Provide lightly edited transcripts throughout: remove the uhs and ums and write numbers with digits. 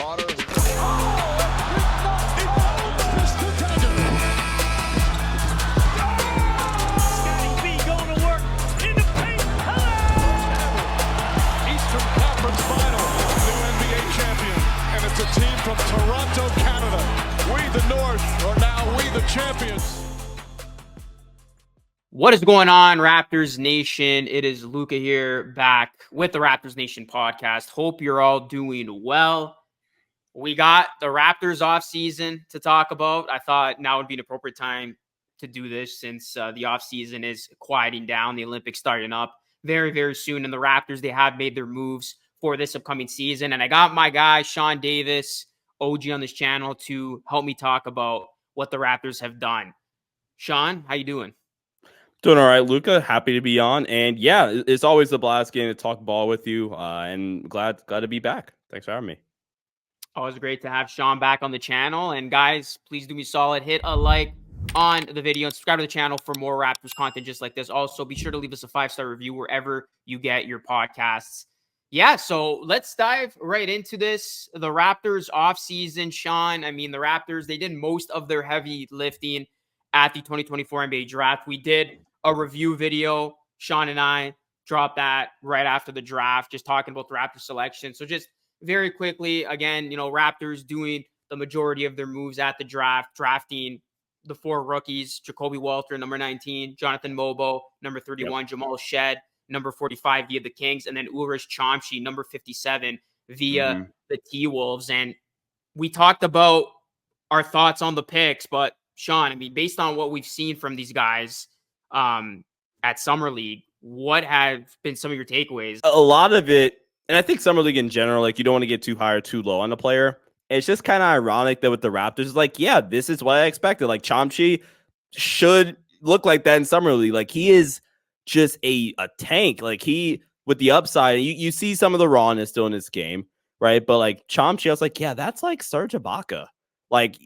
Potter. Scottie B going to work in the paint. Eastern Conference Final. New NBA champion. And it's a team from Toronto, Canada. We, the North, are now we, the champions. What is going on, Raptors Nation? It is Luca here, back with the Raptors Nation podcast. Hope you're all doing well. We got the Raptors offseason to talk about. I thought now would be an appropriate time to do this since the offseason is quieting down. The Olympics starting up very, very soon. And the Raptors, they have made their moves for this upcoming season. And I got my guy, Sean Davis, OG on this channel, to help me talk about what the Raptors have done. Sean, how you doing? Doing all right, Luca. Happy to be on. And yeah, it's always a blast getting to talk ball with you. And glad to be back. Thanks for having me. Always great to have Sean back on the channel. And guys, please do me a solid. Hit a like on the video and subscribe to the channel for more Raptors content just like this. Also, be sure to leave us a 5-star review wherever you get your podcasts. Yeah, so let's dive right into this. The Raptors offseason, Sean. I mean, the Raptors, they did most of their heavy lifting at the 2024 NBA draft. We did a review video. Sean and I dropped that right after the draft, just talking about the Raptors selection. So just very quickly, again, Raptors doing the majority of their moves at the draft, drafting the 4 rookies: Jacoby Walter, number 19, Jonathan Mobo, number 31, Jamal Shed, number 45 via the Kings, and then Ulrich Chomsky, number 57 via the T-Wolves. And we talked about our thoughts on the picks, but Sean, I mean, based on what we've seen from these guys at Summer League, what have been some of your takeaways? A lot of it, and I think Summer League in general, like, you don't want to get too high or too low on the player. It's just kind of ironic that with the Raptors, like, yeah, this is what I expected. Like, Chomsky should look like that in Summer League. Like, he is just a tank. Like, he, with the upside, you see some of the rawness still in his game, right? But like Chomsky, I was like, yeah, that's like Serge Ibaka. Like,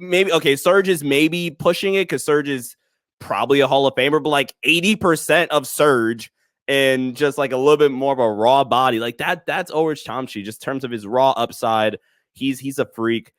maybe, okay, Serge is maybe pushing it because Serge is probably a Hall of Famer, but like 80% of Serge and just like a little bit more of a raw body, like that's Ulrich Chomsky, just in terms of his raw upside. He's a freak.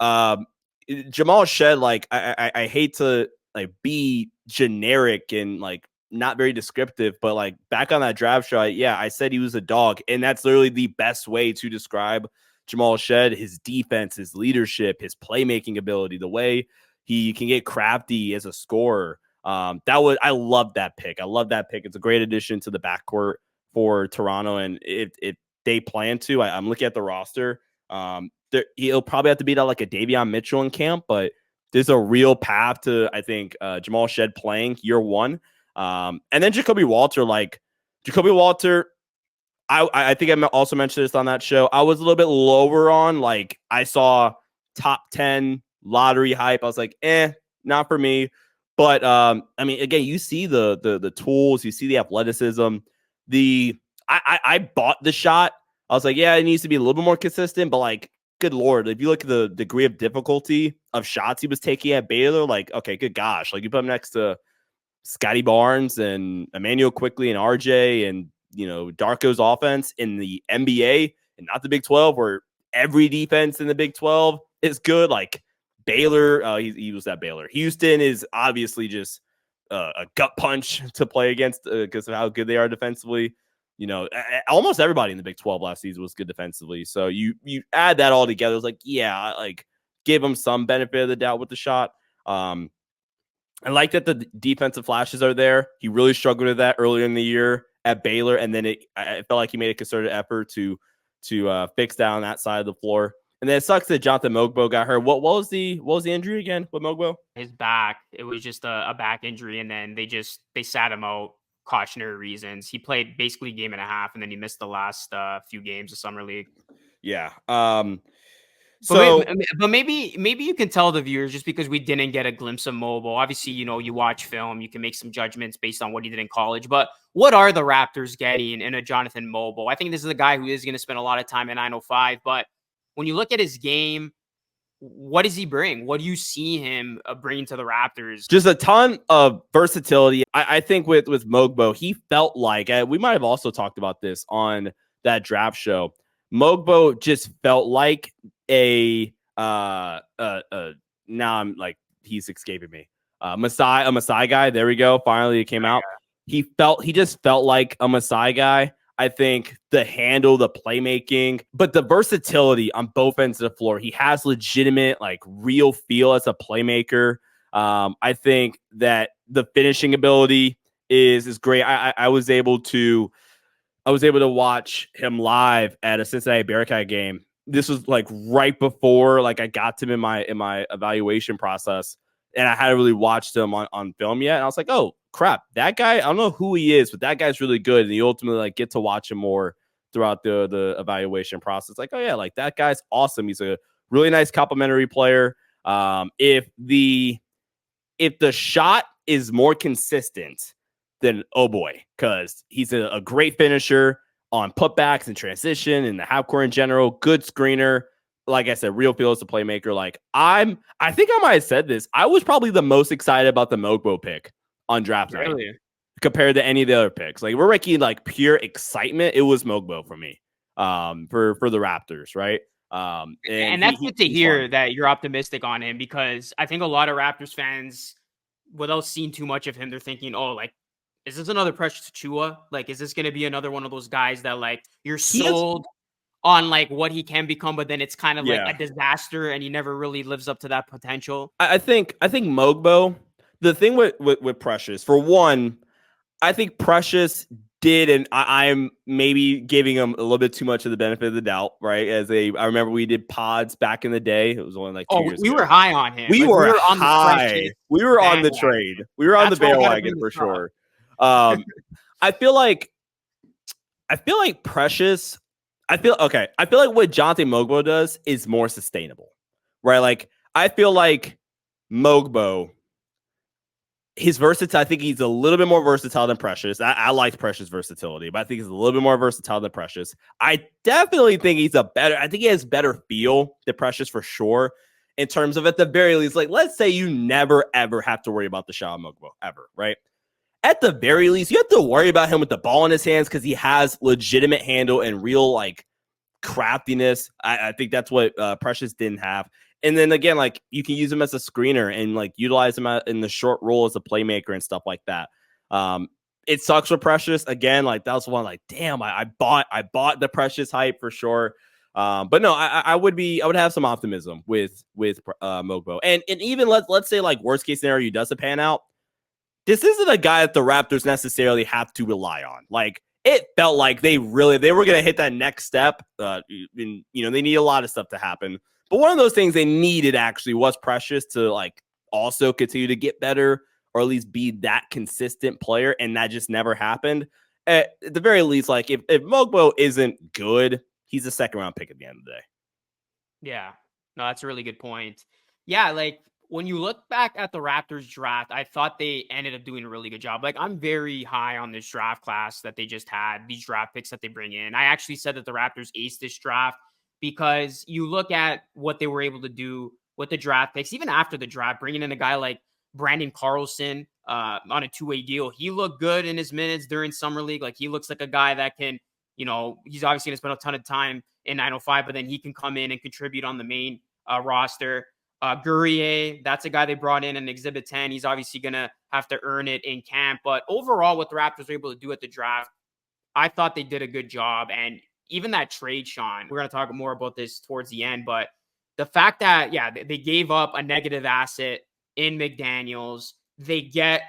Jamal Shed, like, I hate to like be generic and like not very descriptive, but like back on that draft show, I said he was a dog, and that's literally the best way to describe Jamal Shed. His defense, his leadership, his playmaking ability, the way he can get crafty as a scorer. I love that pick. I love that pick. It's a great addition to the backcourt for Toronto. And if they plan to, I'm looking at the roster. He'll probably have to beat out like a Davion Mitchell in camp, but there's a real path to, I think, Jamal Shed playing year one. And then Jacoby Walter, I think I also mentioned this on that show. I was a little bit lower on, like, I saw top 10 lottery hype. I was like, not for me. But I mean, again, you see the tools, you see the athleticism. I bought the shot. I was like, yeah, it needs to be a little bit more consistent. But like, good Lord, if you look at the degree of difficulty of shots he was taking at Baylor, like, okay, good gosh, like, you put him next to Scottie Barnes and Immanuel Quickley and RJ and Darko's offense in the NBA and not the Big 12, where every defense in the Big 12 is good. Like, Baylor, he was at Baylor. Houston is obviously just a gut punch to play against because of how good they are defensively. Almost everybody in the Big 12 last season was good defensively. So you add that all together, it's like, yeah, like, give him some benefit of the doubt with the shot. I like that the defensive flashes are there. He really struggled with that earlier in the year at Baylor, and then I felt like he made a concerted effort to fix that on that side of the floor. And then it sucks that Jonathan Mogbo got hurt. What was the injury again with Mogbo? His back. It was just a back injury, and then they sat him out, cautionary reasons. He played basically a game and a half, and then he missed the last few games of Summer League. Yeah. But maybe you can tell the viewers, just because we didn't get a glimpse of Mobo. Obviously, you watch film, you can make some judgments based on what he did in college. But what are the Raptors getting in a Jonathan Mobo? I think this is a guy who is going to spend a lot of time at 905. But when you look at his game, what does he bring? What do you see him bringing to the Raptors? Just a ton of versatility. I think with Mogbo, he felt like, we might have also talked about this on that draft show. Mogbo just felt like a now I'm like he's escaping me. A Masai guy. There we go. Finally, it came out. He just felt like a Masai guy. I think the handle, the playmaking, but the versatility on both ends of the floor. He has legitimate, like real feel as a playmaker. I think that the finishing ability is great. I was able to watch him live at a Cincinnati Bearcat game. This was like right before like I got to him in my evaluation process, and I hadn't really watched him on film yet. And I was like, oh crap, that guy, I don't know who he is, but that guy's really good. And you ultimately like get to watch him more throughout the evaluation process. Like, oh yeah, like that guy's awesome. He's a really nice complimentary player. If the shot is more consistent, then oh boy, because he's a great finisher on putbacks and transition and the half court in general. Good screener. Like I said, real feel as a playmaker. Like I think I might have said this. I was probably the most excited about the Mogbo pick on draft night compared to any of the other picks. Like we're making like pure excitement. It was Mogbo for me. For the Raptors, right? And that's good to hear that you're optimistic on him, because I think a lot of Raptors fans, without seeing too much of him, they're thinking, oh, like, is this another Precious Achiuwa? Like, is this going to be another one of those guys that like you're sold on like what he can become, but then it's kind of like a disaster and he never really lives up to that potential? I think Mogbo, the thing with Precious, for one, I think Precious did, and I'm maybe giving him a little bit too much of the benefit of the doubt, right? I remember we did pods back in the day. It was only like 2 years ago. We were high on him. We were on high. We were on the trade. We were on the bandwagon for sure. I feel like Precious. I feel like what Jonte Mogbo does is more sustainable, right? Like I feel like Mogbo, his versatility, I think he's a little bit more versatile than Precious. I liked Precious' versatility, but I think he's a little bit more versatile than Precious. I definitely think I think he has better feel than Precious for sure, in terms of at the very least, like let's say you never ever have to worry about the shot of Mogbo ever, right? At the very least, you have to worry about him with the ball in his hands because he has legitimate handle and real like craftiness. I think that's what Precious didn't have. And then again, like you can use him as a screener and like utilize him in the short role as a playmaker and stuff like that. It sucks for Precious. Again, like that was one like, damn, I bought the Precious hype for sure. But no, I would have some optimism with Mogbo. And even let's say like worst case scenario, he doesn't pan out. This isn't a guy that the Raptors necessarily have to rely on. Like it felt like they were going to hit that next step. They need a lot of stuff to happen. But one of those things they needed actually was Precious to like also continue to get better, or at least be that consistent player. And that just never happened. At the very least, like if Mogbo isn't good, he's a second round pick at the end of the day. Yeah, no, that's a really good point. Yeah, like when you look back at the Raptors draft, I thought they ended up doing a really good job. Like I'm very high on this draft class that they just had, these draft picks that they bring in. I actually said that the Raptors aced this draft because you look at what they were able to do with the draft picks, even after the draft, bringing in a guy like Brandon Carlson on a two-way deal. He looked good in his minutes during Summer League. Like he looks like a guy that can, he's obviously going to spend a ton of time in 905, but then he can come in and contribute on the main roster. Guerrier, that's a guy they brought in Exhibit 10. He's obviously going to have to earn it in camp. But overall, what the Raptors were able to do at the draft, I thought they did a good job. And even that trade, Sean, we're going to talk more about this towards the end. But the fact that, they gave up a negative asset in McDaniels. They get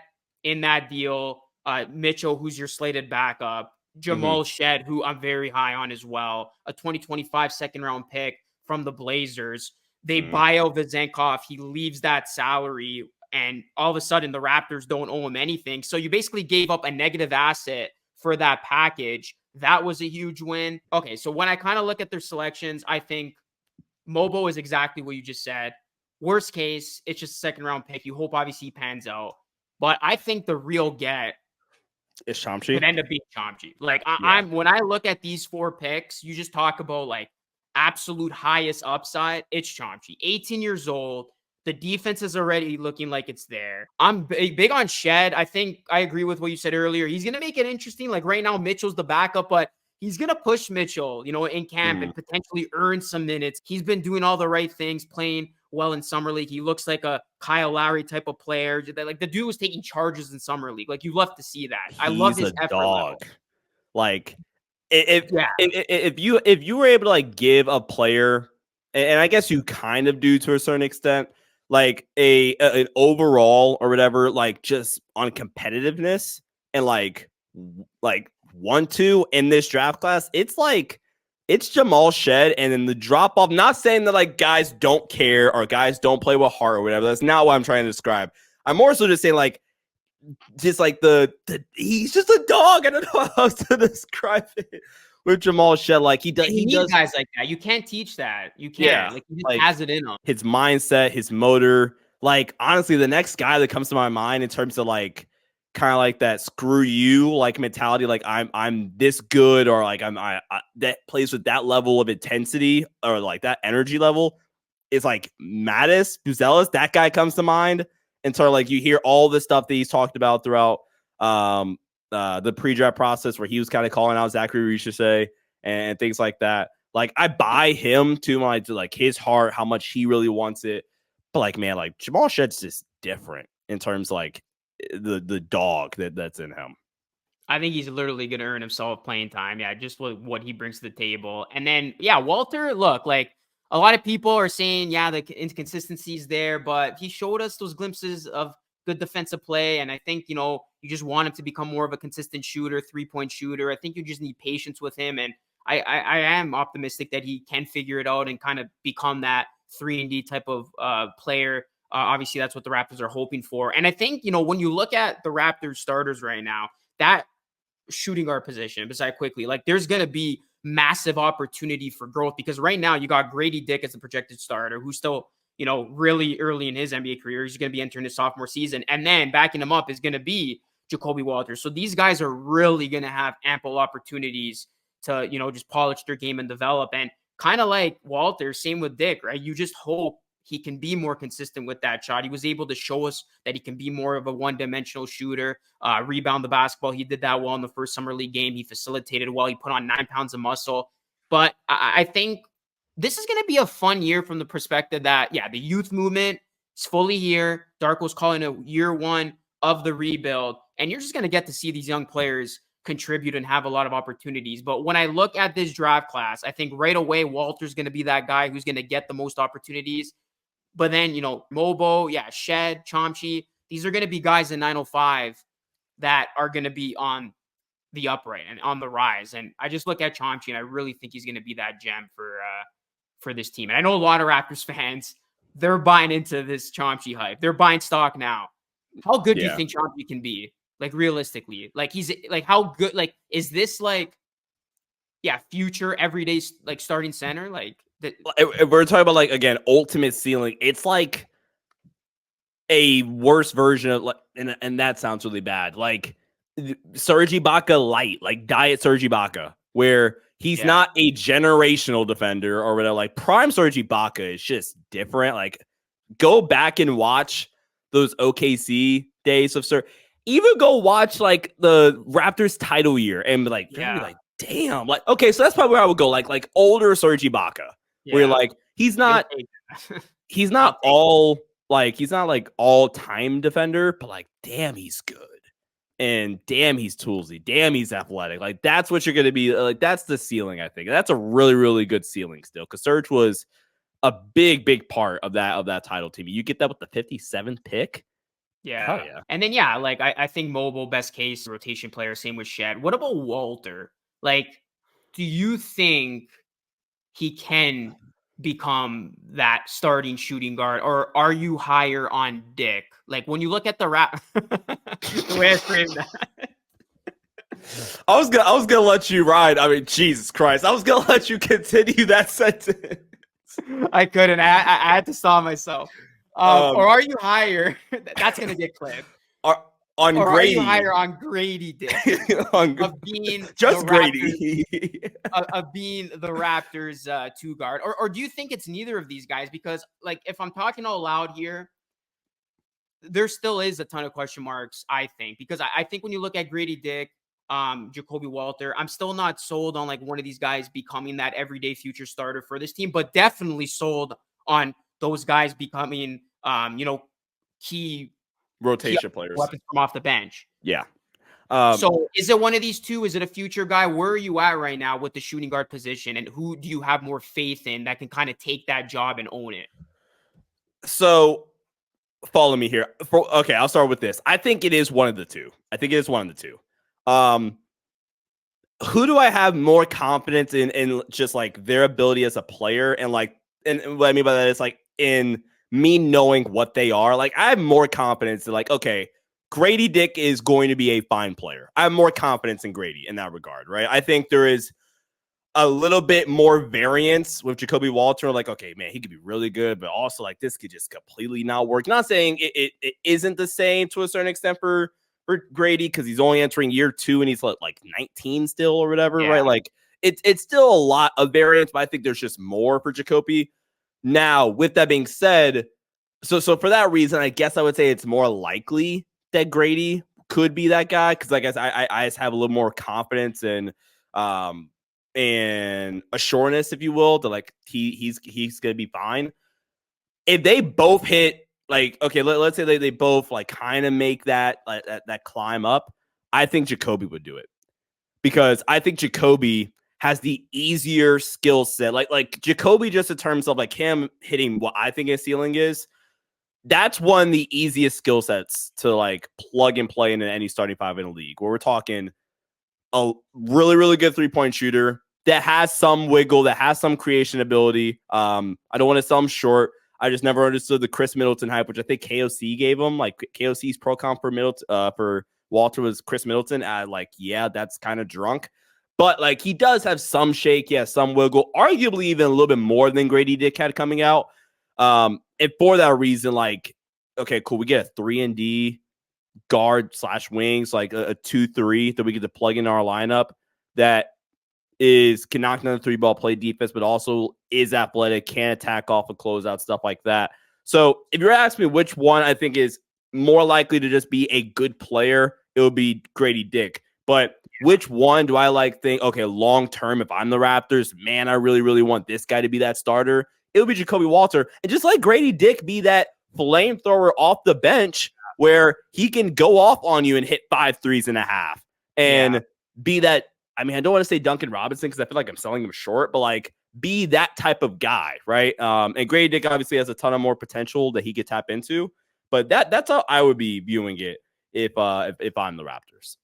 in that deal Mitchell, who's your slated backup, Jamal Shed, who I'm very high on as well, a 2025 second-round pick from the Blazers. They buy out Vezenkov. He leaves that salary, and all of a sudden the Raptors don't owe him anything. So you basically gave up a negative asset for that package. That was a huge win. Okay, so when I kind of look at their selections, I think Mobo is exactly what you just said. Worst case, it's just a second-round pick. You hope, obviously, he pans out. But I think the real get is Chomchi. Could end up being Chomchi. Like, when I look at these four picks, you just talk about, like, absolute highest upside, it's Chomchi. 18 years old. The defense is already looking like it's there. I'm big on Shed. I think I agree with what you said earlier. He's going to make it interesting. Like right now, Mitchell's the backup, but he's going to push Mitchell, in camp and potentially earn some minutes. He's been doing all the right things, playing well in Summer League. He looks like a Kyle Lowry type of player. Like the dude was taking charges in Summer League. Like you love to see that. I love his effort level. Like if you were able to like give a player, and I guess you kind of do to a certain extent, like an overall or whatever, like just on competitiveness and like 1-2 in this draft class, it's Jamal Shed, and then the drop off. Not saying that like guys don't care or guys don't play with heart or whatever. That's not what I'm trying to describe. I'm more so just saying like he's just a dog. I don't know how else to describe it with Jamal Shed. Like he does guys like that. You can't teach that. You can't. Yeah, like he just has it in him. His mindset, his motor. Like honestly, the next guy that comes to my mind in terms of like kind of like that screw you like mentality, like I'm this good, or like I that plays with that level of intensity or like that energy level, is like Mattis Buzelis. That guy comes to mind. And so like you hear all the stuff that he's talked about throughout the pre-draft process, where he was kind of calling out Zachary Richese and things like that. Like I buy him to like his heart, how much he really wants it. But like, man, like Jamal Shed's just different in terms of like the dog that's in him. I think he's literally going to earn himself playing time. Yeah, just what he brings to the table. And then, yeah, Walter, look, like a lot of people are saying, yeah, the inconsistencies there, but he showed us those glimpses of good defensive play. And I think, you just want him to become more of a consistent shooter, 3-point shooter. I think you just need patience with him. And I am optimistic that he can figure it out and kind of become that 3-and-D type of player. Obviously, that's what the Raptors are hoping for. And I think, when you look at the Raptors starters right now, that shooting guard position, beside Quickley, like there's going to be massive opportunity for growth, because right now you got Grady Dick as a projected starter who's still, really early in his NBA career. He's going to be entering his sophomore season. And then backing him up is going to be Jacoby Walters. So these guys are really going to have ample opportunities to, just polish their game and develop. And kind of like Walters, same with Dick, right? You just hope he can be more consistent with that shot. He was able to show us that he can be more of a one-dimensional shooter, rebound the basketball. He did that well in the first Summer League game. He facilitated well. He put on 9 pounds of muscle. But I think this is going to be a fun year from the perspective that, yeah, the youth movement is fully here. Darko's calling it year one of the rebuild. And you're just going to get to see these young players contribute and have a lot of opportunities. But when I look at this draft class, I think right away Walter's going to be that guy who's going to get the most opportunities. But then, Mobo, Shed, Chomchi, these are going to be guys in 905 that are going to be on the upright and on the rise. And I just look at Chomchi and I really think he's going to be that gem for this team. And I know a lot of Raptors fans, they're buying into this Chomchi hype. They're buying stock now. How good do you think Chomchi can be? Like realistically, like he's like, how good, like, is this like, future everyday like starting center? Like, if we're talking about like, again, ultimate ceiling, it's like a worse version of like, and that sounds really bad, like Serge Ibaka light, like diet Serge Ibaka, where he's not a generational defender or whatever. Like prime Serge Ibaka is just different. Like go back and watch those OKC days of Serge. Even go watch like the Raptors title year and be like, damn, like, okay, so that's probably where I would go. Like older Serge Ibaka. Where like he's not all time defender, but like damn he's good, and damn he's toolsy, damn he's athletic. Like that's what you're gonna be like. That's the ceiling, I think. That's a really, really good ceiling still, because Serge was a big part of that title team. You get that with the 57th pick. Yeah. And then like I think Mobile, best case rotation player, same with Shed. What about Walter? Like, do you think he can become that starting shooting guard, or are you higher on Dick? Like when you look at the the way I framed that. I was gonna let you ride. I mean, Jesus Christ, I was gonna let you continue that sentence. I couldn't. I had to stop myself. Or are you higher? That's gonna get clipped. On or Grady. Are you higher on Grady Dick of being just Grady Raptors, of being the Raptors 2 guard, or do you think it's neither of these guys? Because like if I'm talking out loud here, there still is a ton of question marks. I think because I think when you look at Grady Dick, Jacoby Walter. I'm still not sold on like one of these guys becoming that everyday future starter for this team, but definitely sold on those guys becoming, key Rotation players. weapons from off the bench. Yeah. So is it one of these two? Is it a future guy? Where are you at right now with the shooting guard position, and who do you have more faith in that can kind of take that job and own it? So follow me here. Okay, I'll start with this. I think it is one of the two. Who do I have more confidence in just like their ability as a player, and like, and what I mean by that is like in me knowing what they are. Like, I have more confidence in like, okay, Grady Dick is going to be a fine player. I have more confidence in Grady in that regard, right? I think there is a little bit more variance with Jacoby Walter. Like, okay, man, he could be really good, but also like this could just completely not work. Not saying it isn't the same to a certain extent for Grady, because he's only entering year 2 and he's like 19 still or whatever, right? Like it's still a lot of variance, but I think there's just more for Jacoby. Now, with that being said, so for that reason, I guess I would say it's more likely that Grady could be that guy, because I guess I just have a little more confidence and assurance, if you will, that like he's gonna be fine. If they both hit, like, okay, let's say they both like kind of make that like that climb up, I think Jacoby would do it, because I think Jacoby has the easier skill set. Like Jacoby, just in terms of like him hitting what I think his ceiling is, that's one of the easiest skill sets to like plug and play into any starting five in the league, where we're talking a really, really good 3-point shooter that has some wiggle, that has some creation ability. I don't want to sell him short. I just never understood the Chris Middleton hype, which I think KOC gave him. Like, KOC's pro comp for for Walter was Chris Middleton. Like, yeah, that's kind of drunk. But like, he does have some shake, yeah, some wiggle, arguably even a little bit more than Grady Dick had coming out. And for that reason, like, okay, cool, we get a 3-and-D guard / wings, like a 2-3 that we get to plug in our lineup that can knock down the 3-ball, play defense, but also is athletic, can attack off of closeout, stuff like that. So if you're asking me which one I think is more likely to just be a good player, it would be Grady Dick. But which one do I think, okay, long term, if I'm the Raptors, man, I really, really want this guy to be that starter, it would be Jacoby Walter. And just let Grady Dick be that flamethrower off the bench where he can go off on you and hit 5 threes and a half and be that. I mean, I don't want to say Duncan Robinson because I feel like I'm selling him short, but like be that type of guy, right? And Grady Dick obviously has a ton of more potential that he could tap into, but that's how I would be viewing it if I'm the Raptors.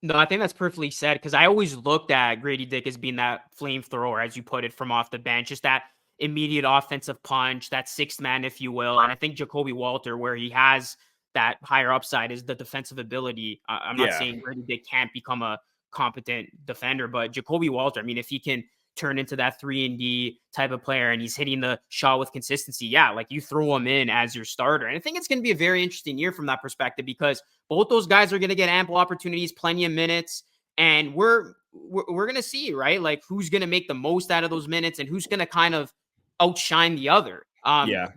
No, I think that's perfectly said, because I always looked at Grady Dick as being that flamethrower, as you put it, from off the bench, just that immediate offensive punch, that sixth man, if you will. And I think Jacoby Walter, where he has that higher upside, is the defensive ability. I'm not saying Grady Dick can't become a competent defender, but Jacoby Walter, I mean, if he can turn into that 3-and-D type of player and he's hitting the shot with consistency, like you throw him in as your starter. And I think it's going to be a very interesting year from that perspective, because both those guys are going to get ample opportunities, plenty of minutes, and we're going to see, right, like who's going to make the most out of those minutes and who's going to kind of outshine the other.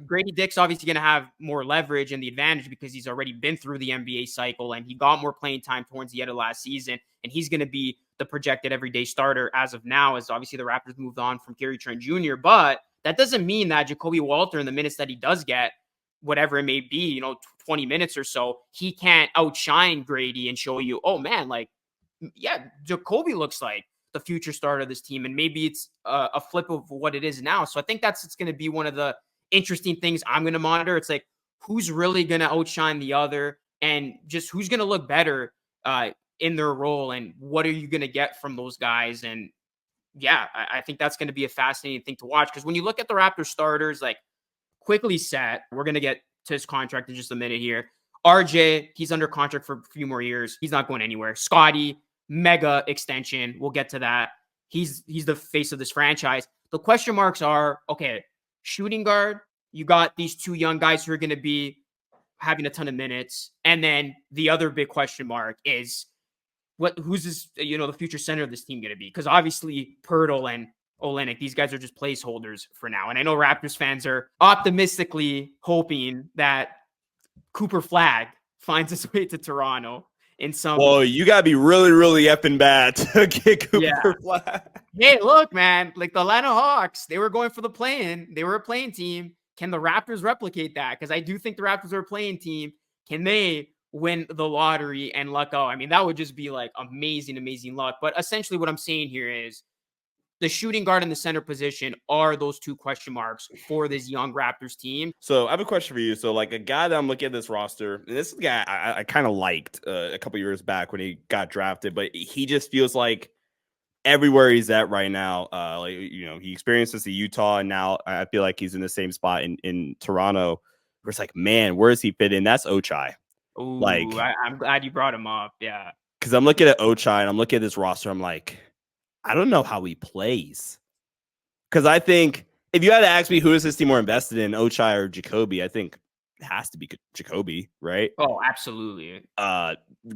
Grady Dick's obviously going to have more leverage and the advantage because he's already been through the NBA cycle and he got more playing time towards the end of last season, and he's going to be the projected everyday starter as of now, as obviously the Raptors moved on from Gary Trent Jr. But that doesn't mean that Jacoby Walter, in the minutes that he does get, whatever it may be, 20 minutes or so, he can't outshine Grady and show you, oh man, like, yeah, Jacoby looks like the future starter of this team, and maybe it's a flip of what it is now. So I think it's going to be one of the interesting things I'm going to monitor. It's like, who's really going to outshine the other, and just who's going to look better in their role, and what are you going to get from those guys? And I think that's going to be a fascinating thing to watch, because when you look at the Raptors starters, like Quickley set, we're going to get to his contract in just a minute here. RJ, he's under contract for a few more years. He's not going anywhere. Scottie, mega extension. We'll get to that. He's the face of this franchise. The question marks are, okay, shooting guard, you got these two young guys who are going to be having a ton of minutes. And then the other big question mark is, who's this, the future center of this team going to be? Because obviously Pirtle and Olynyk, these guys are just placeholders for now. And I know Raptors fans are optimistically hoping that Cooper Flagg finds his way to Toronto in some. Well, you gotta be really, really effing bad to get Cooper Flag. Hey, look, man, like the Atlanta Hawks, they were going for the play-in. They were a playing team. Can the Raptors replicate that? Because I do think the Raptors are a playing team. Can they win the lottery and luck out? I mean, that would just be like amazing, amazing luck. But essentially what I'm saying here is the shooting guard and the center position are those two question marks for this young Raptors team. So I have a question for you. So like a guy that I'm looking at this roster, and this is a guy I kind of liked a couple years back when he got drafted, but he just feels like everywhere he's at right now, like, you know, he experiences the Utah, and now I feel like he's in the same spot in Toronto, where it's like, man, where does he fit in? That's Ochai. Ooh, Like, I'm glad you brought him up. Yeah. because I'm looking at Ochai and I'm looking at this roster, I'm like, I don't know how he plays. Because I think if you had to ask me who is this team more invested in, Ochai or Jacoby, I think it has to be Jacoby, right? Oh, absolutely.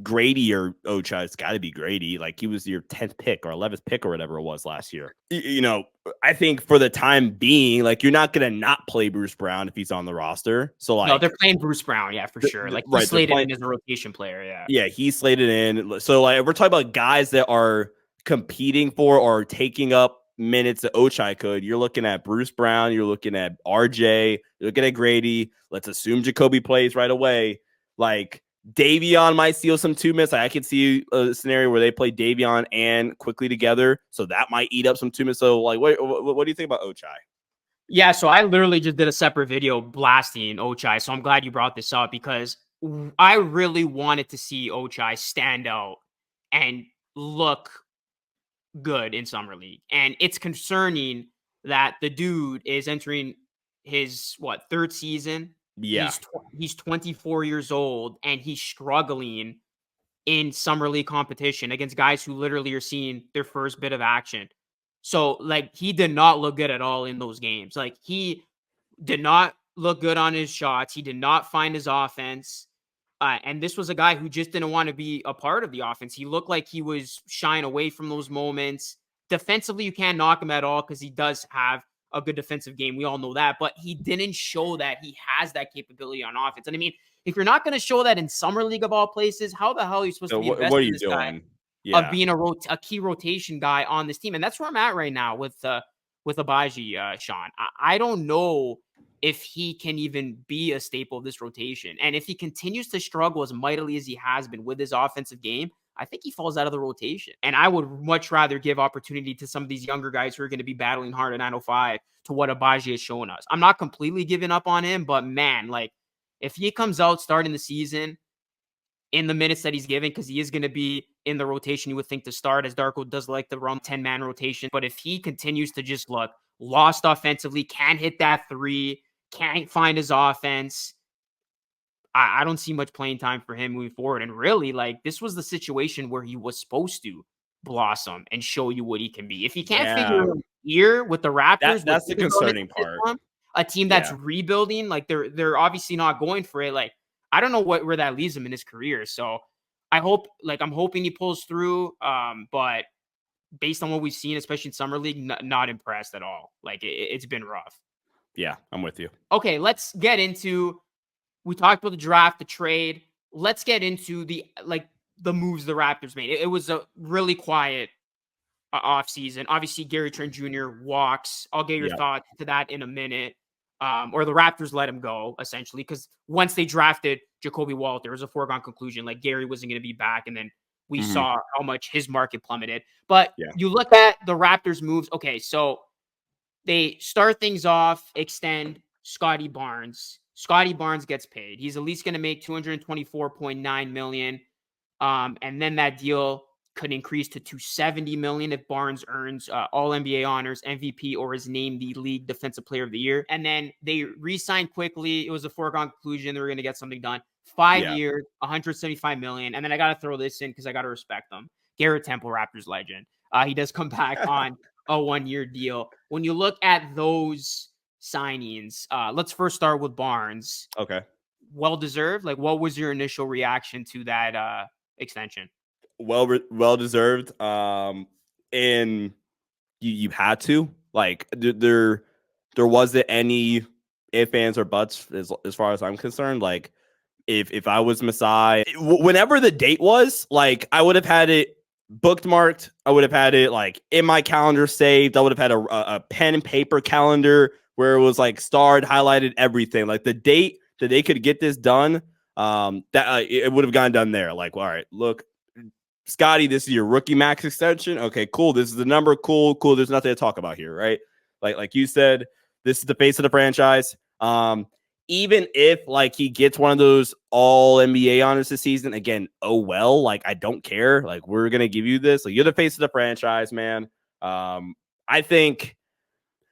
Grady or Ochai, it's got to be Grady. Like, he was your 10th pick or 11th pick or whatever it was last year. You know, I think for the time being, like, you're not going to not play Bruce Brown if he's on the roster. So, like, no, they're playing Bruce Brown, yeah, for sure. Like, he's slated in as a rotation player, yeah. Yeah, he's slated in. So, like, we're talking about guys that are competing for or taking up minutes that Ochai could. You're looking at Bruce Brown, you're looking at RJ, you're looking at Grady. Let's assume Jacoby plays right away. Like, Davion might steal some 2 minutes. I could see a scenario where they play Davion and Quickley together, so that might eat up some 2 minutes. So, like, what do you think about Ochai? Yeah, so I literally just did a separate video blasting Ochai, so I'm glad you brought this up because I really wanted to see Ochai stand out and look good in Summer League. And it's concerning that the dude is entering his, third season? Yeah. He's 24 years old, and he's struggling in Summer League competition against guys who literally are seeing their first bit of action. So, like, he did not look good at all in those games. Like, he did not look good on his shots. He did not find his offense. And this was a guy who just didn't want to be a part of the offense. He looked like he was shying away from those moments. Defensively, you can't knock him at all because he does have a good defensive game. We all know that. But he didn't show that he has that capability on offense. And I mean, if you're not going to show that in Summer League of all places, how the hell are you supposed to be invested in this guy of being a key rotation guy on this team? And that's where I'm at right now with Agbaji, Sean. I don't know if he can even be a staple of this rotation. And if he continues to struggle as mightily as he has been with his offensive game, I think he falls out of the rotation. And I would much rather give opportunity to some of these younger guys who are going to be battling hard at 905 to what Agbaji has shown us. I'm not completely giving up on him, but man, like, if he comes out starting the season in the minutes that he's given, because he is going to be in the rotation, you would think, to start, as Darko does like the run 10-man rotation. But if he continues to just look lost offensively, can't hit that three, can't find his offense, I don't see much playing time for him moving forward. And really, like, this was the situation where he was supposed to blossom and show you what he can be. If he can't figure it out here with the Raptors, that's the concerning part. A team that's rebuilding, like, they're obviously not going for it. Like, I don't know where that leaves him in his career. So I'm hoping he pulls through. But based on what we've seen, especially in Summer League, not impressed at all. Like, it's been rough. Yeah, I'm with you. Okay, let's get into. We talked about the draft, the trade. Let's get into the moves the Raptors made. It was a really quiet offseason. Obviously, Gary Trent Jr. walks. I'll get your thoughts to that in a minute. Or the Raptors let him go, essentially, because once they drafted Jacoby Walter, it was a foregone conclusion. Like, Gary wasn't going to be back, and then we saw how much his market plummeted. But you look at the Raptors' moves. Okay, so they start things off, extend Scottie Barnes. Scottie Barnes gets paid. He's at least going to make $224.9 million. And then that deal could increase to $270 million if Barnes earns all NBA honors, MVP, or is named the league defensive player of the year. And then they re-signed Quickley. It was a foregone conclusion. They were going to get something done. 5 years, $175 million. And then I got to throw this in because I got to respect them. Garrett Temple, Raptors legend. He does come back on a 1-year deal. When you look at those signings, let's first start with Barnes. Okay. Well-deserved. Like, what was your initial reaction to that extension? Well deserved. And you had to, like, there wasn't any ifs, ands, or buts as far as I'm concerned. Like, if I was Masai, whenever the date was, like I would have had it bookmarked. I would have had it like in my calendar saved. I would have had a pen and paper calendar where it was like starred, highlighted, everything. Like the date that they could get this done, that it would have gotten done there. Like, well, all right, look, Scottie, this is your rookie max extension. Okay, cool. This is the number. Cool. There's nothing to talk about here, right? Like you said, this is the face of the franchise. Even if like he gets one of those all NBA honors this season, again, oh well, like I don't care. Like we're gonna give you this. Like you're the face of the franchise, man. I think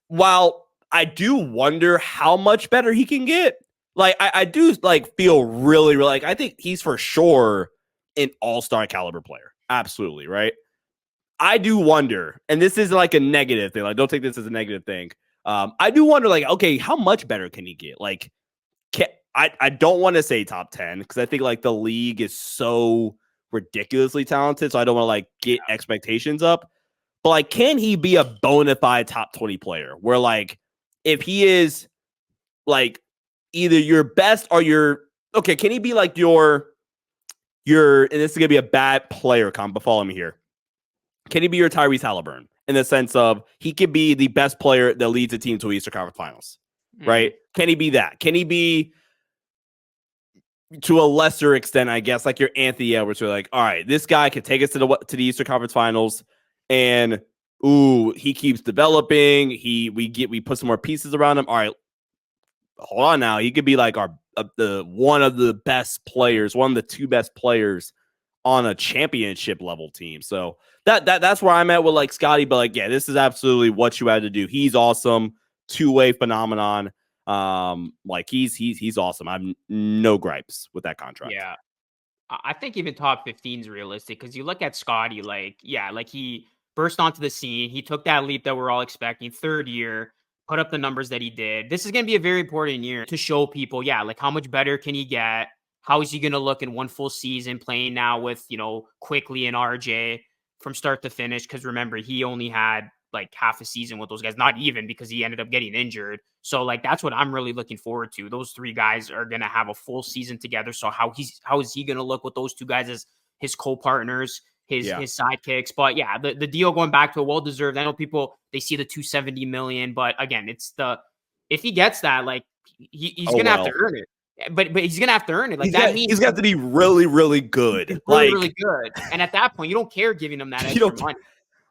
while I do wonder how much better he can get, like I do like feel really like I think he's for sure an all-star caliber player. Absolutely, right? I do wonder, and this is like a negative thing. Like, don't take this as a negative thing. I do wonder, like, okay, how much better can he get? Like, I don't want to say top 10 because I think like the league is so ridiculously talented. So I don't want to like get expectations up. But like, can he be a bona fide top 20 player where like if he is like either your best or okay, can he be like your and this is gonna be a bad player comp, but follow me here. Can he be your Tyrese Halliburton in the sense of he could be the best player that leads a team to Eastern Conference Finals, right? Can he be that? Can he be to a lesser extent, I guess, like your Anthony Edwards? You're like, all right, this guy can take us to the Eastern Conference Finals, and he keeps developing. We put some more pieces around him. All right, hold on now. He could be like the one of the best players, one of the two best players on a championship level team. So that's where I'm at with like Scottie. But like, yeah, this is absolutely what you had to do. He's awesome, two-way phenomenon. Like he's awesome. I have no gripes with that contract. Yeah, I think even top 15 is realistic because you look at Scottie, like he burst onto the scene. He took that leap that we're all expecting. Third year, put up the numbers that he did. This is going to be a very important year to show people, like how much better can he get? How is he going to look in one full season playing now with, Quickley and RJ from start to finish? Because remember, he only had like half a season with those guys, not even because he ended up getting injured. So like, that's what I'm really looking forward to. Those three guys are going to have a full season together. So how is he going to look with those two guys as his co-partners, his sidekicks? But yeah, the deal going back to a well-deserved. I know people, they see the $270 million, but again, if he gets that, like he's going to have to earn it. But he's gonna have to earn it. Like that means he's got to be really, really good. Really good. And at that point, you don't care giving him that extra money.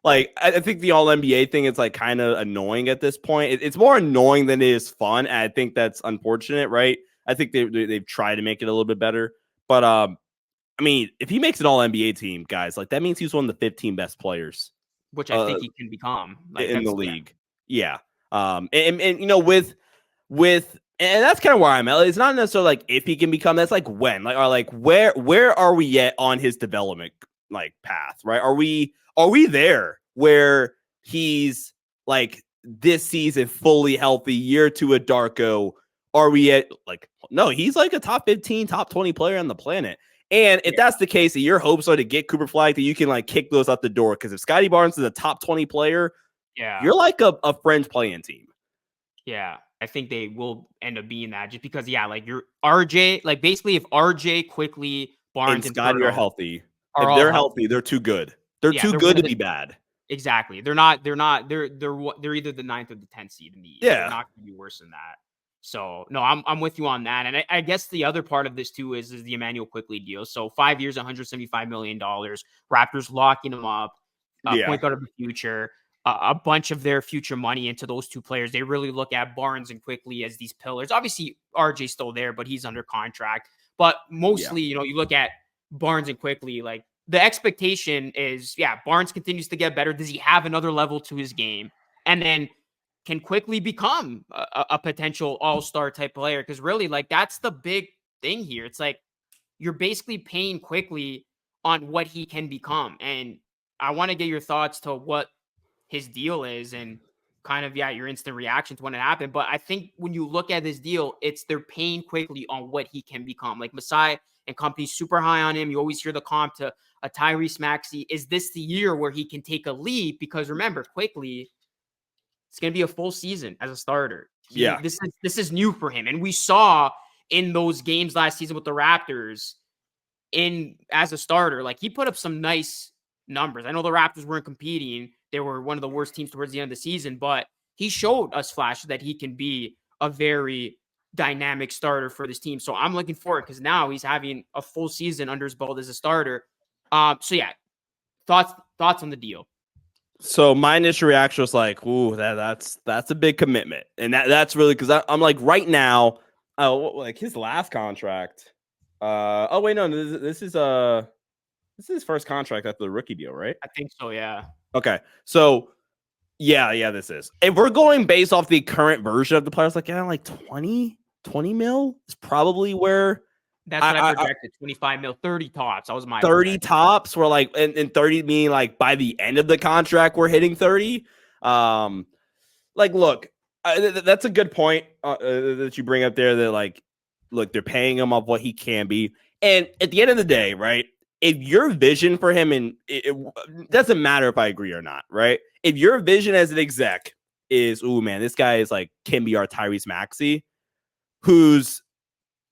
Like I think the All NBA thing is like kind of annoying at this point. It's more annoying than it is fun. And I think that's unfortunate, right? I think they've tried to make it a little bit better. But I mean, if he makes an All NBA team, guys, like that means he's one of the 15 best players, which I think he can become in the league. Yeah. And and that's kind of where I'm at. It's not necessarily like if he can become. That's like when, like, or like where are we at on his development like path, right? Are we there where he's like this season fully healthy, year two at Darko? Are we at like no? He's like a top 15, top 20 player on the planet. And if that's the case, that your hopes are to get Cooper Flag, that you can like kick those out the door. Because if Scottie Barnes is a top 20 player, you're like a fringe playing team. Yeah. I think they will end up being that just because, like your RJ, like basically if RJ, Quickley, Barnes, and Scottie are healthy, if they're healthy, they're too good. They're too good to be bad. Exactly. They're either the 9th or the 10th seed in the East. They're not going to be worse than that. So no, I'm with you on that. And I guess the other part of this too is the Immanuel Quickley deal. So 5 years, $175 million. Raptors locking him up. Point guard of the future. A bunch of their future money into those two players. They really look at Barnes and Quickley as these pillars. Obviously, RJ's still there, but he's under contract. But mostly, you look at Barnes and Quickley, like the expectation is, Barnes continues to get better. Does he have another level to his game? And then can Quickley become a potential all-star type player? Because really, like that's the big thing here. It's like you're basically paying Quickley on what he can become. And I want to get your thoughts to what his deal is and kind of, your instant reaction to when it happened. But I think when you look at this deal, they're paying Quickley on what he can become. Like Masai and company super high on him. You always hear the comp to a Tyrese Maxey. Is this the year where he can take a leap? Because remember, Quickley, it's going to be a full season as a starter. This is new for him. And we saw in those games last season with the Raptors as a starter, like he put up some nice numbers. I know the Raptors weren't competing. They were one of the worst teams towards the end of the season, but he showed us flashes that he can be a very dynamic starter for this team. So I'm looking forward because now he's having a full season under his belt as a starter. So yeah, thoughts on the deal. So my initial reaction was like, "Ooh, that's a big commitment," and that's really because I'm like right now, like his last contract. Oh wait, no, this is his first contract after the rookie deal, right? I think so, yeah. Okay, so yeah, this is. If we're going based off the current version of the players, like like 20 mil is probably where. That's what I projected. 25 mil, 30 tops. That was my 30 projection. tops. We're like, and 30 meaning like by the end of the contract, we're hitting 30. Like, look, that's a good point that you bring up there. That like, look, they're paying him off what he can be, and at the end of the day, right? If your vision for him, and it doesn't matter if I agree or not, right? If your vision as an exec is, oh man, this guy is like can be our Tyrese Maxey, who's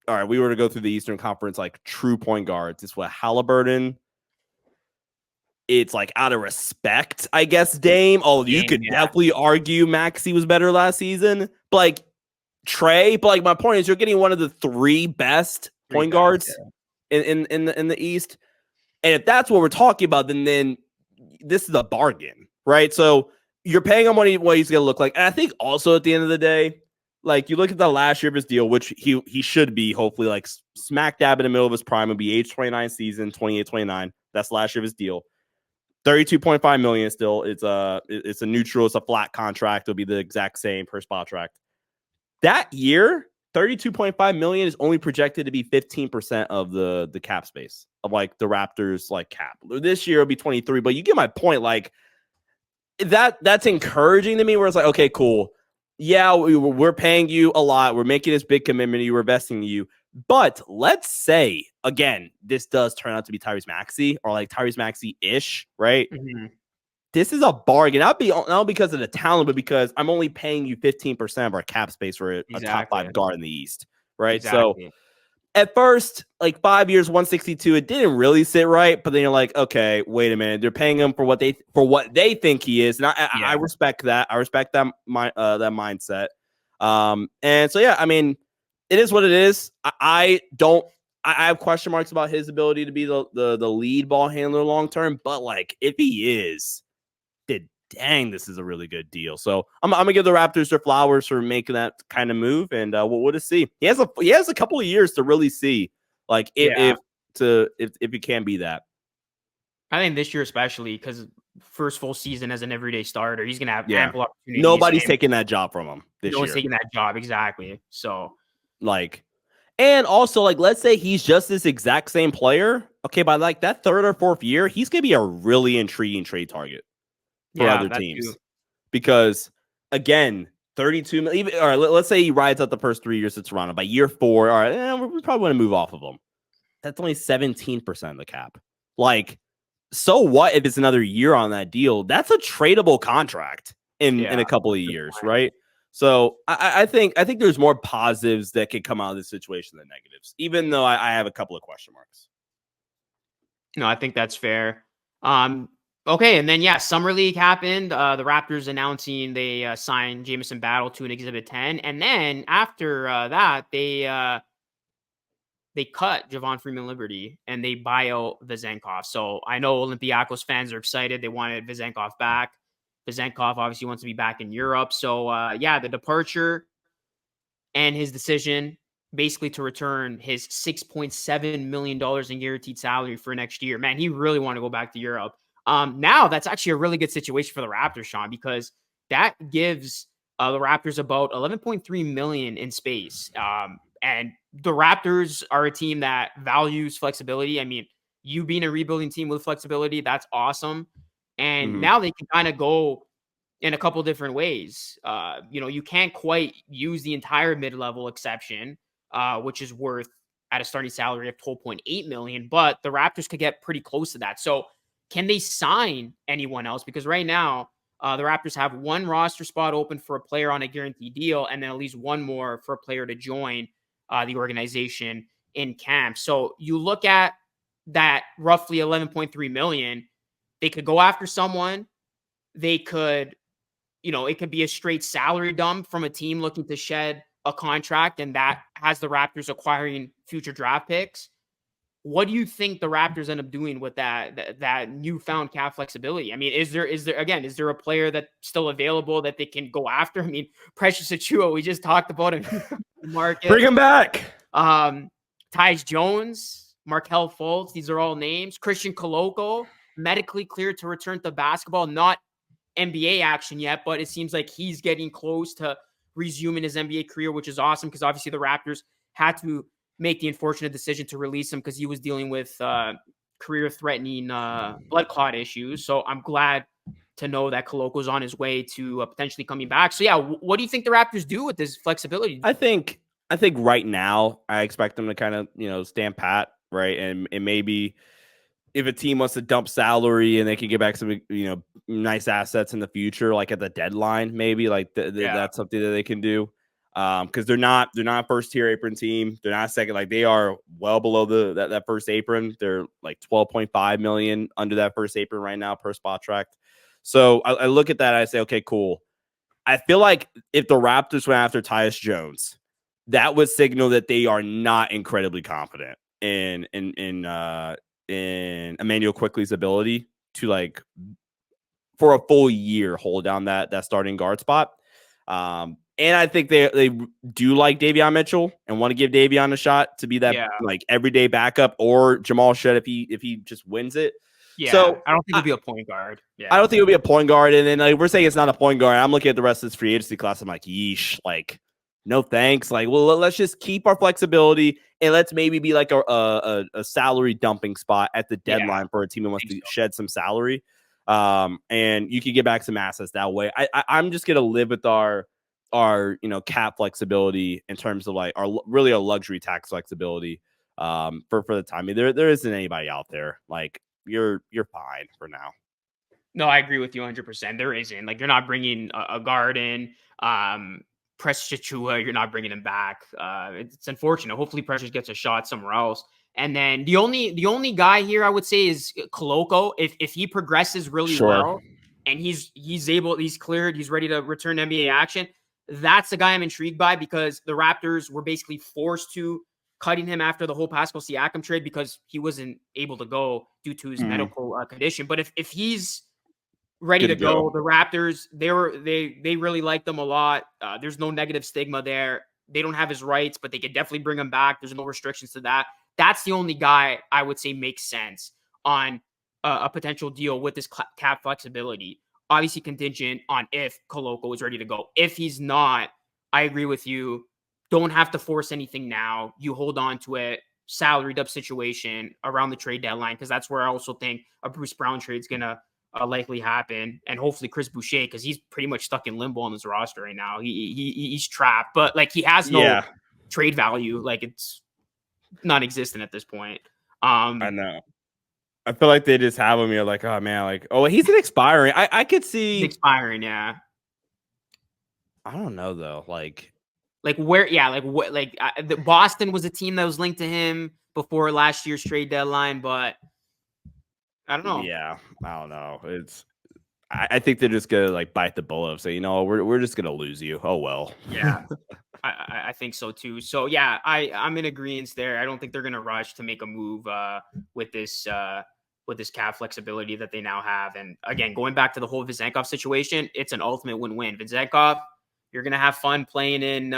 all right, we were to go through the Eastern Conference, like true point guards. It's what Halliburton. It's like out of respect, I guess, Dame. Oh, you could definitely argue Maxey was better last season. But like Trey, but like my point is you're getting one of the three best point guards in the East. And if that's what we're talking about, then this is a bargain, right? So you're paying him what he's gonna look like. And I think also at the end of the day, like you look at the last year of his deal, which he should be hopefully like smack dab in the middle of his prime, would be age 29 season, 28, 29. That's last year of his deal. 32.5 million still. It's a neutral, it's a flat contract. It'll be the exact same per spot track. That year, 32.5 million is only projected to be 15% of the cap space of like the Raptors like cap. This year it'll be 23, but you get my point. Like that's encouraging to me where it's like, okay, cool. Yeah, we're paying you a lot. We're making this big commitment. We're investing in you. But let's say, again, this does turn out to be Tyrese Maxey or like Tyrese Maxey-ish, right? Mm-hmm. This is a bargain. Not because of the talent, but because I'm only paying you 15% of our cap space for a top 5 guard in the East, right? Exactly. So at first, like 5 years, 162, it didn't really sit right. But then you're like, okay, wait a minute. They're paying him for what they think he is, and I respect that. I respect that mindset. And so yeah, I mean, it is what it is. I have question marks about his ability to be the lead ball handler long term. But like, if he is, dang, this is a really good deal. So I'm gonna give the Raptors their flowers for making that kind of move, and we'll just see. He has a couple of years to really see, like if it can be that. I think this year especially because first full season as an everyday starter, he's gonna have ample opportunities. Nobody's taking that job from him this year. No one's taking that job exactly. So like, and also like, let's say he's just this exact same player. Okay, by like that third or fourth year, he's gonna be a really intriguing trade target for other teams too. Because again, 32 million. All right, let's say he rides out the first 3 years of Toronto. By year 4, all right, we probably want to move off of him. That's only 17% of the cap. Like, so what if it's another year on that deal? That's a tradable contract in a couple of years, right? So I think there's more positives that could come out of this situation than negatives, even though I have a couple of question marks. No, I think that's fair. Okay, and then Summer League happened. The Raptors announcing they signed Jamison Battle to an Exhibit 10, and then after that, they cut Javon Freeman-Liberty and they buy out Vezenkov. So I know Olympiacos fans are excited. They wanted Vezenkov back. Vezenkov obviously wants to be back in Europe. So the departure and his decision basically to return his $6.7 million in guaranteed salary for next year. Man, he really wanted to go back to Europe. Now that's actually a really good situation for the Raptors, Sean, because that gives the Raptors about $11.3 million in space. And the Raptors are a team that values flexibility. I mean, you being a rebuilding team with flexibility, that's awesome. And now they can kind of go in a couple different ways. You can't quite use the entire mid-level exception, which is worth at a starting salary of $12.8 million, but the Raptors could get pretty close to that. So can they sign anyone else? Because right now, the Raptors have one roster spot open for a player on a guaranteed deal, and then at least one more for a player to join the organization in camp. So you look at that roughly 11.3 million, they could go after someone. They could, it could be a straight salary dump from a team looking to shed a contract, and that has the Raptors acquiring future draft picks. What do you think the Raptors end up doing with that newfound cap flexibility? I mean, is there a player that's still available that they can go after? I mean, Precious Achiuwa, we just talked about him in the market. Bring him back. Tyus Jones, Markelle Fultz, these are all names. Christian Koloko, medically cleared to return to basketball, not NBA action yet, but it seems like he's getting close to resuming his NBA career, which is awesome because obviously the Raptors had to make the unfortunate decision to release him because he was dealing with career-threatening blood clot issues. So I'm glad to know that Koloko's on his way to potentially coming back. So yeah, what do you think the Raptors do with this flexibility? I think right now I expect them to kind of stand pat, right, and maybe if a team wants to dump salary and they can get back some nice assets in the future, like at the deadline, maybe that's something that they can do. Because they're not a first tier apron team. They're not second. Like they are well below that first apron. They're like 12.5 million under that first apron right now per spot track. So I look at that. And I say, okay, cool. I feel like if the Raptors went after Tyus Jones, that would signal that they are not incredibly confident in Immanuel Quickley's ability to, like, for a full year hold down that starting guard spot. And I think they do like Davion Mitchell and want to give Davion a shot to be that like everyday backup, or Jamal Shead if he just wins it. Yeah, so I don't think he'll be a point guard. Yeah, I don't think he'll be a point guard. And then like, we're saying it's not a point guard. I'm looking at the rest of this free agency class. I'm like, yeesh, like no thanks. Like, well, let's just keep our flexibility and let's maybe be like a salary dumping spot at the deadline for a team that wants to shed some salary. And you can get back some assets that way. I'm just gonna live with our cap flexibility in terms of like our luxury tax flexibility for the time. I mean, there isn't anybody out there. Like you're fine for now. No, I agree with you 100%. There isn't. Like, you're not bringing a guard in. Precious Achiuwa, you're not bringing him back. It's unfortunate. Hopefully Precious gets a shot somewhere else. And then the only guy here I would say is Koloko. If he progresses really well and he's cleared, he's ready to return to NBA action, that's the guy I'm intrigued by, because the Raptors were basically forced to cutting him after the whole Pascal Siakam trade because he wasn't able to go due to his medical condition. But if he's ready to go, the Raptors, they really like them a lot. There's no negative stigma there. They don't have his rights, but they could definitely bring him back. There's no restrictions to that. That's the only guy I would say makes sense on a potential deal with this cap flexibility. Obviously contingent on if Koloko is ready to go. If he's not, I agree with you. Don't have to force anything now. You hold on to it. Salaried up situation around the trade deadline, because that's where I also think a Bruce Brown trade is going to likely happen. And hopefully Chris Boucher, because he's pretty much stuck in limbo on this roster right now. He's trapped, but like he has no trade value. Like it's non-existent at this point. I know. I feel like they just have him here like, oh man, like, oh, he's an expiring. I could see expiring. Yeah. I don't know though. Like where, the Boston was a team that was linked to him before last year's trade deadline, but I don't know. Yeah. I don't know. I think they're just going to like bite the bullet and say, we're just going to lose you. Oh, well. Yeah. I think so too. So yeah, I'm in agreement there. I don't think they're going to rush to make a move with this cap flexibility that they now have. And again, going back to the whole Vezenkov situation, it's an ultimate win-win. Vezenkov, you're going to have fun playing in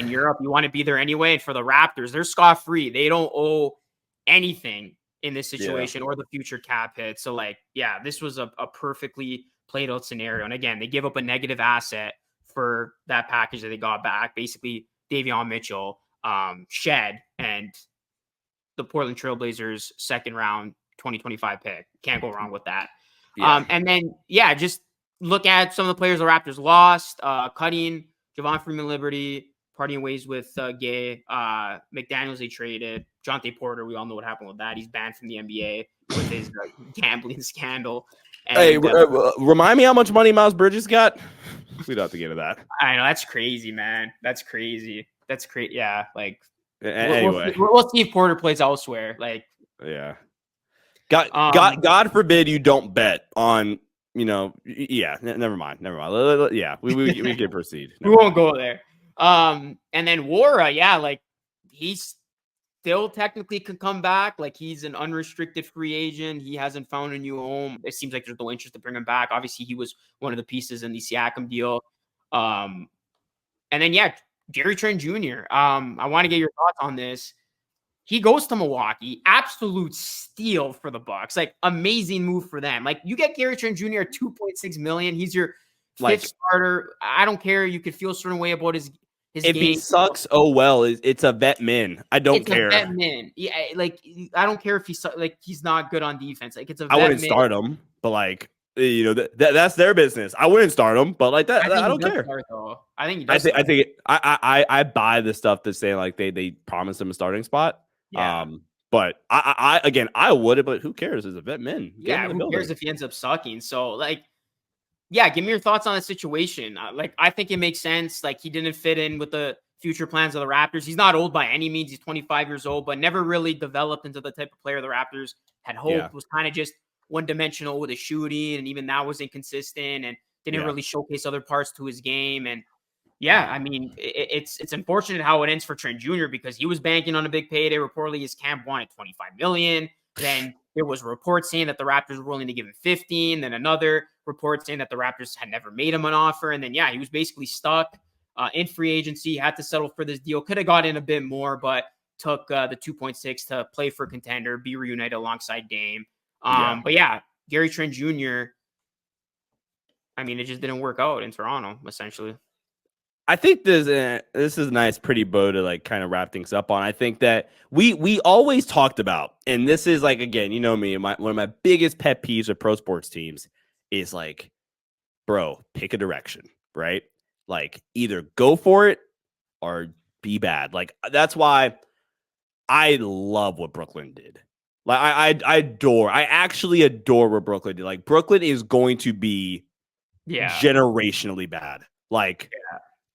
Europe. You want to be there anyway. And for the Raptors, they're scot-free. They don't owe anything in this situation or the future cap hit. So like, yeah, this was a perfectly played out scenario. And again, they give up a negative asset for that package that they got back. Basically, Davion Mitchell, Shed, and the Portland Trailblazers second round 2025 pick. Can't go wrong with that. Yeah. And then, just look at some of the players the Raptors lost. Cutting Javon Freeman-Liberty, parting ways with Gay. McDaniels they traded. Jonte Porter, we all know what happened with that. He's banned from the NBA with his gambling scandal. And, hey, remind me how much money Miles Bridges got? We don't have to get into that. I know, that's crazy, man. That's crazy. Yeah, like Anyway, we'll see if Porter plays elsewhere. Like, yeah. God forbid you don't bet on, yeah, never mind. Yeah, we can proceed. We won't go there. And then Wara, yeah, like he's still technically can come back. Like he's an unrestricted free agent. He hasn't found a new home. It seems like there's no interest to bring him back. Obviously, he was one of the pieces in the Siakam deal. And then yeah, Gary Trent Jr. I want to get your thoughts on this. He goes to Milwaukee, absolute steal for the Bucks. Like amazing move for them. Like you get Gary Trent Jr. at $2.6 million. He's your fifth starter. I don't care. You could feel a certain way about his if game. He sucks, oh well. It's a vet min. I don't care. It's a vet min. Yeah, like I don't care if he's not good on defense. Like it's a vet I wouldn't min. start him, but like that's their business. I wouldn't start him, but like that, I don't care. I think he does. I buy the stuff that's saying like they promised him a starting spot. Yeah. But I would, but who cares? It's a vet min. Yeah, who cares if he ends up sucking? So like, yeah, give me your thoughts on the situation. Like, I think it makes sense. Like, he didn't fit in with the future plans of the Raptors. He's not old by any means. He's 25 years old, but never really developed into the type of player the Raptors had hoped. Yeah. Was kind of just one-dimensional with his shooting, and even that was inconsistent and didn't really showcase other parts to his game. And yeah, I mean, it's unfortunate how it ends for Trent Jr. because he was banking on a big payday. Reportedly, his camp wanted $25 million. Then there was a report saying that the Raptors were willing to give him 15. Then another report saying that the Raptors had never made him an offer. And then, yeah, he was basically stuck in free agency, had to settle for this deal. Could have got in a bit more, but took the 2.6 to play for contender, be reunited alongside Dame. But yeah, Gary Trent Jr., I mean, it just didn't work out in Toronto, essentially. I think this is a nice, pretty bow to like kind of wrap things up on. I think that we always talked about, and this is like, again, you know me, one of my biggest pet peeves with pro sports teams is like, bro, pick a direction, right? Like either go for it or be bad. Like that's why I love what Brooklyn did. Like I actually adore what Brooklyn did. Like Brooklyn is going to be generationally bad. Like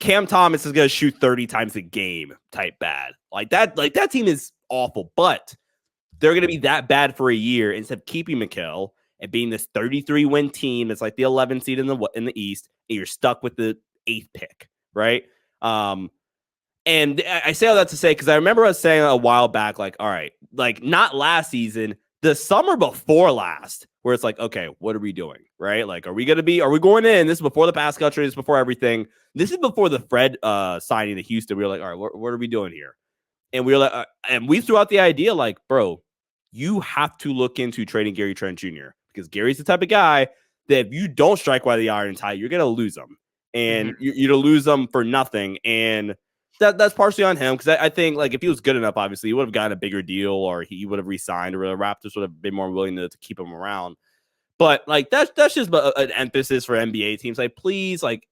Cam Thomas is going to shoot 30 times a game type bad. Like that team is awful, but they're going to be that bad for a year instead of keeping Mikal and being this 33-win team. It's like the 11th seed in the East, and you're stuck with the 8th pick, right? And I say all that to say, because I remember us saying a while back, like, all right, like not last season, the summer before last, where it's like, okay, what are we doing, right? Like, are we going in? This is before the Pascal trade, this is before everything. This is before the Fred signing to Houston. We were like, all right, what are we doing here? And we were like, and we threw out the idea, like, bro, you have to look into trading Gary Trent Jr. because Gary's the type of guy that if you don't strike while the iron's hot, you're gonna lose him, and you're gonna lose them for nothing. And that's partially on him because I think like if he was good enough, obviously he would have gotten a bigger deal or he would have re-signed or the Raptors would have been more willing to keep him around. But like that's just an emphasis for NBA teams. Like please, like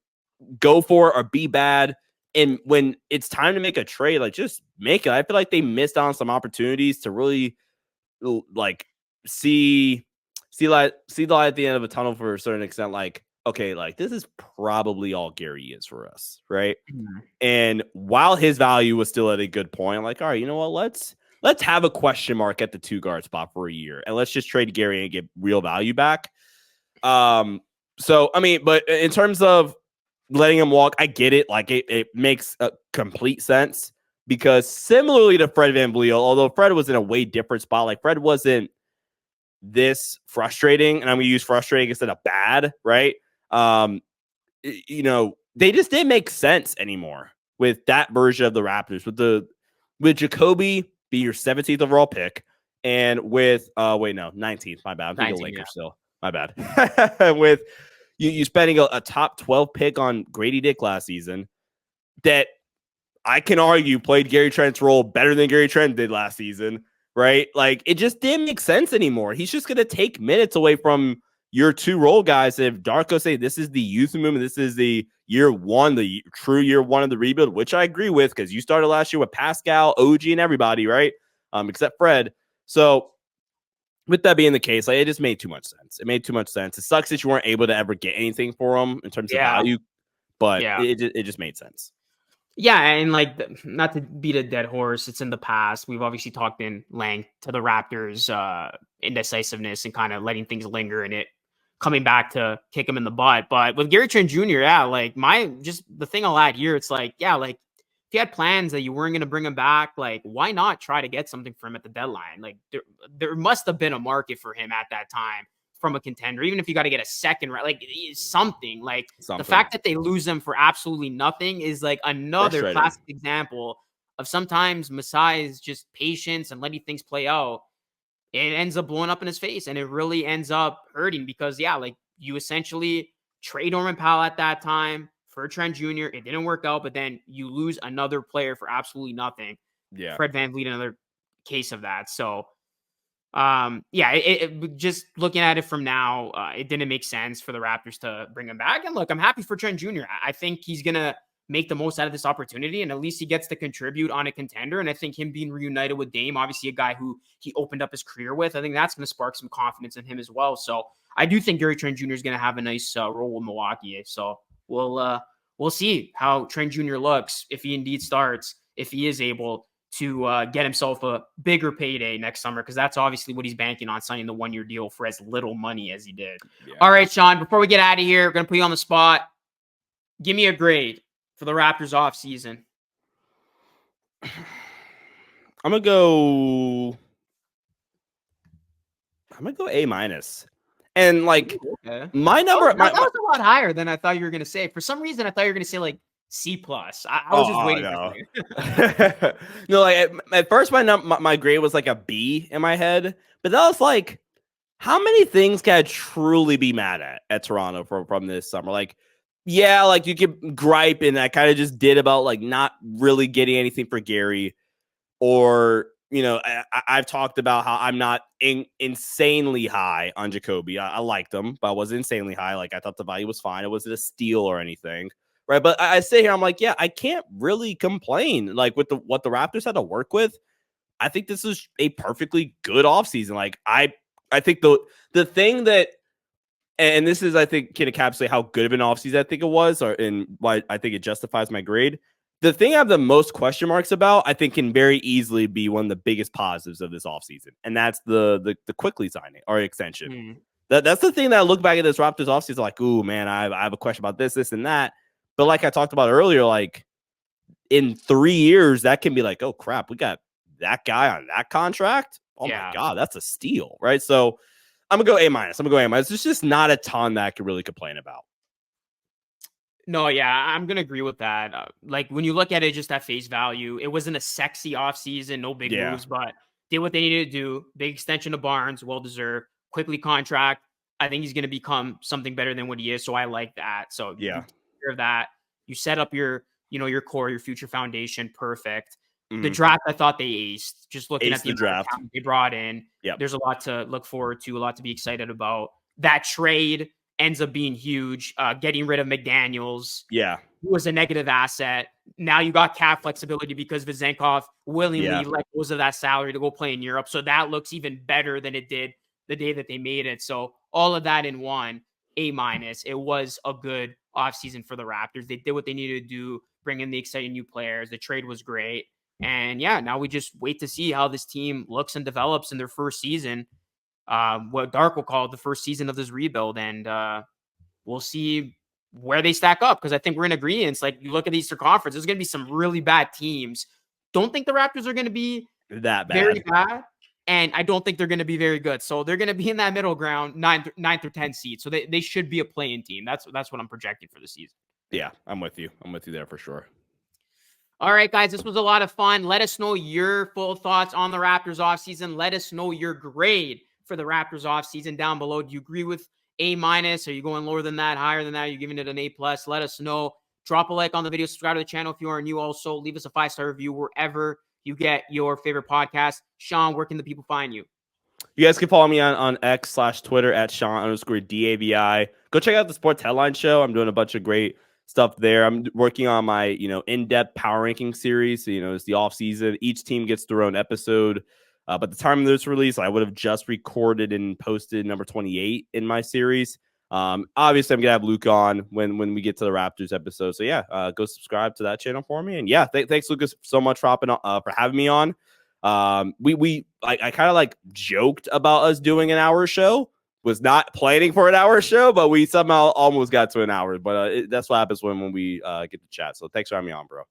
go for it or be bad. And when it's time to make a trade, like just make it. I feel like they missed on some opportunities to really like see the light at the end of a tunnel for a certain extent. Like, okay, like this is probably all Gary is for us, right? Mm-hmm. And while his value was still at a good point, I'm like, all right, you know what? Let's have a question mark at the 2 guard spot for a year, and let's just trade Gary and get real value back. So I mean, but in terms of letting him walk, I get it. Like it makes a complete sense because similarly to Fred VanVleet, although Fred was in a way different spot, like Fred wasn't this frustrating, and I'm gonna use frustrating instead of bad, right? You know, they just didn't make sense anymore with that version of the Raptors, with Jacoby be your 17th overall pick, and with 19th. My bad. I'm thinking Lakers still. My bad. With you spending a top 12 pick on Grady Dick last season, that I can argue played Gary Trent's role better than Gary Trent did last season, right? Like it just didn't make sense anymore. He's just gonna take minutes away from your 2 role guys. If Darko say this is the youth movement, this is the year 1, the true year 1 of the rebuild, which I agree with because you started last year with Pascal, OG, and everybody, right? Except Fred. So with that being the case, like it just made too much sense. It made too much sense. It sucks that you weren't able to ever get anything for him in terms of value, but it just made sense. Yeah, and like not to beat a dead horse, it's in the past. We've obviously talked in length to the Raptors' indecisiveness and kind of letting things linger and it coming back to kick him in the butt. But with Gary Trent Jr., yeah, like just the thing I'll add here, it's like, yeah, like if you had plans that you weren't going to bring him back, like why not try to get something from him at the deadline? Like there must have been a market for him at that time from a contender, even if you got to get a second, right? Like something. Like the fact that they lose them for absolutely nothing is like another classic example of sometimes Masai's just patience and letting things play out. It ends up blowing up in his face, and it really ends up hurting because, yeah, like you essentially trade Norman Powell at that time for Trent Jr. It didn't work out, but then you lose another player for absolutely nothing. Yeah. Fred VanVleet, another case of that. So, yeah, just looking at it from now, it didn't make sense for the Raptors to bring him back. And look, I'm happy for Trent Jr. I think he's going to make the most out of this opportunity, and at least he gets to contribute on a contender. And I think him being reunited with Dame, obviously a guy who he opened up his career with, I think that's going to spark some confidence in him as well. So I do think Gary Trent Jr. is going to have a nice role with Milwaukee. So we'll see how Trent Jr. looks if he indeed starts, if he is able to get himself a bigger payday next summer, because that's obviously what he's banking on, signing the one-year deal for as little money as he did. Yeah. All right, Sean, before we get out of here, we're going to put you on the spot. Give me a grade for the Raptors offseason. I'm gonna go A-. And like my number, that was a lot higher than I thought you were gonna say. For some reason, I thought you were gonna say like C+. I was just waiting for you. No, like at first my grade was like a B in my head, but that was like, how many things can I truly be mad at Toronto from this summer? Like, yeah, like you could gripe, and I kind of just did about like not really getting anything for Gary, or I've talked about how I'm not insanely high on Jacoby. I liked him, but I wasn't insanely high. Like I thought the value was fine. It wasn't a steal or anything. Right. But I sit here, I'm like, yeah, I can't really complain. Like with what the Raptors had to work with, I think this is a perfectly good offseason. Like I think the thing that, and this is, I think, can encapsulate how good of an offseason I think it was, and why I think it justifies my grade. The thing I have the most question marks about, I think, can very easily be one of the biggest positives of this offseason, and that's the Quickley signing or extension. That's the thing that I look back at this Raptors offseason like, ooh, man, I have a question about this, and that. But like I talked about earlier, like in 3 years, that can be like, oh, crap, we got that guy on that contract. Oh, my God, that's a steal, right? So I'm going to go A-. There's just not a ton that I could really complain about. No, yeah, I'm going to agree with that. Like when you look at it just at face value, it wasn't a sexy offseason, no big moves, but did what they needed to do. Big extension of Barnes, well-deserved. Quickley contract. I think he's going to become something better than what he is, so I like that. So yeah, of that, you set up your core, your future foundation, perfect. The draft, I thought they aced. Just looking at the draft they brought in, there's a lot to look forward to, a lot to be excited about. That trade ends up being huge. Getting rid of McDaniels, was a negative asset. Now you got cap flexibility because Vezenkov willingly let go of that salary to go play in Europe. So that looks even better than it did the day that they made it. So all of that in one, A-. It was a good offseason for the Raptors. They did what they needed to do, bring in the exciting new players. The trade was great. And yeah, now we just wait to see how this team looks and develops in their first season. What Dark will call the first season of this rebuild. And we'll see where they stack up, because I think we're in agreement. Like you look at the Eastern Conference, there's going to be some really bad teams. Don't think the Raptors are going to be that bad. Very bad. And I don't think they're going to be very good. So they're going to be in that middle ground, 9th or 10th seed. So they should be a play-in team. That's what I'm projecting for the season. Yeah, I'm with you. I'm with you there for sure. All right, guys, this was a lot of fun. Let us know your full thoughts on the Raptors offseason. Let us know your grade for the Raptors offseason down below. Do you agree with A-? Are you going lower than that, higher than that? Are you giving it an A+? Let us know. Drop a like on the video. Subscribe to the channel if you are new. Also, leave us a 5-star review wherever you get your favorite podcast. Sean, where can the people find you? You guys can follow me on X/Twitter at Sean_DAVI. Go check out the Sports Headline Show. I'm doing a bunch of great stuff there. I'm working on my, in-depth power ranking series. So, it's the off season. Each team gets their own episode. But the time of this release, I would have just recorded and posted number 28 in my series. Obviously, I'm gonna have Luke on when we get to the Raptors episode. So yeah, go subscribe to that channel for me. And yeah, thanks Lucas so much for having me on. I kind of like joked about us doing an hour show. Was not planning for an hour show, but we somehow almost got to an hour. But that's what happens when we get to chat. So thanks for having me on, bro.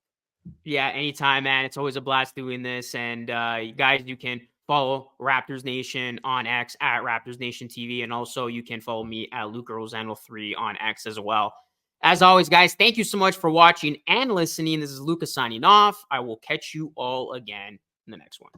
Yeah, anytime, man. It's always a blast doing this. And guys, you can follow Raptors Nation on X at Raptors Nation TV. And also you can follow me at Luca Rosano 3 on X as well. As always, guys, thank you so much for watching and listening. This is Luca signing off. I will catch you all again in the next one.